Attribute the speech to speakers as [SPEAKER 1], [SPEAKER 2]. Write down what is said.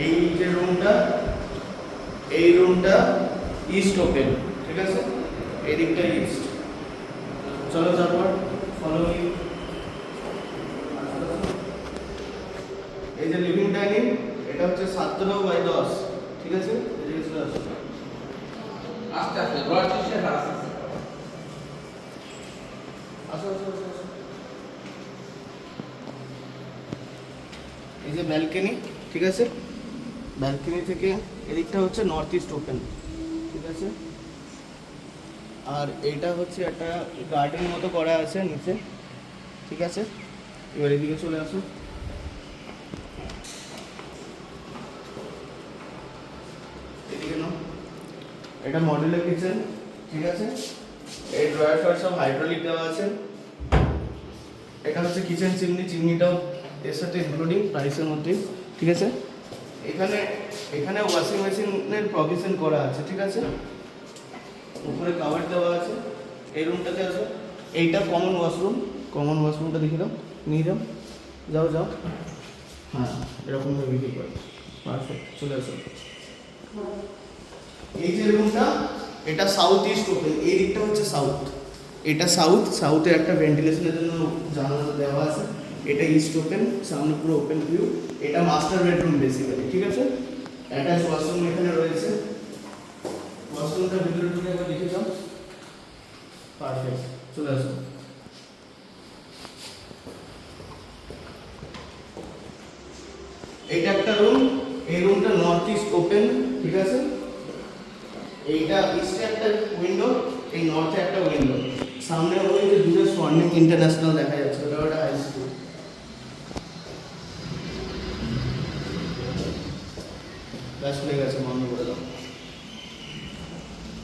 [SPEAKER 1] এই যে রুমটা, এই রুমটা ইস্ট ওপেন, ঠিক আছে, এই দিকটা ইস্ট। চলো তারপর ফলো মি। এই যে লিভিং ডাইনিং, এটা হচ্ছে 17x10, ঠিক আছে, এদিকে চলে আসো।
[SPEAKER 2] আস্তে আস্তে রড শেপ আছে।
[SPEAKER 1] আসো আসো আসো আসো। এই যে ব্যালকনি, ঠিক আছে, ব্যালকনি থেকে এদিকটা হচ্ছে নর্থ ইস্ট ওপেন, ঠিক আছে। আর এইটা হচ্ছে একটা গার্ডেন মতো করা আছে নিচে, ঠিক আছে। এবার এদিকে চলে আসো। এদিকে নাও, এটা মডেলের কিচেন, ঠিক আছে। এই ড্রয়ার ফ্রয়ার সব হাইড্রোলিক দেওয়া আছে। এটা হচ্ছে কিচেন চিমনি, চিমনিটাও এর সাথে ইনক্লুডিং প্রাইসের মধ্যে, ঠিক আছে। এখানে এখানে ওয়াশিং মেশিনের প্রভিশন করা আছে, ঠিক আছে। উপরে কাভার দেওয়া আছে। এই রুমটাতে আসো, এইটা কমন ওয়াশরুম, কমন ওয়াশরুমটা দেখে দাও, নিয়ে যাও, যাও যাও। হ্যাঁ, এরকমভাবে বিক্রি করে, পারফেক্ট, চলে আসো। এই যে রুমটা, এটা সাউথ ইস্ট ওপেন, এই দিকটা হচ্ছে সাউথ, এটা সাউথ, সাউথে একটা ভেন্টিলেশনের জন্য জানালা দেওয়া আছে। এটা ইস্ট ওপেন, সামনে পুরো ওপেন ভিউ। এটা মাস্টার বেডরুম বেসিক্যালি, ঠিক আছে। অ্যাটাচ ওয়াশরুম এখানে রয়েছে। ওয়াশরুমটা ভিতরে ঢুকে একবার দেখে যাও, পারফেক্ট, চলে আসো। এইটা একটা রুম, এই রুমটা নর্থ ইস্ট ওপেন, ঠিক আছে। এইটা ইস্টে একটা উইন্ডো, এই নর্থে একটা উইন্ডো। সামনে ওই যে দূরে স্বর্ণিম ইন্টারন্যাশনাল দেখা যাচ্ছে, ওটা ওটা হাই স্কুল। ব্যাস হয়ে গেছে, বন্ধ করে দাও।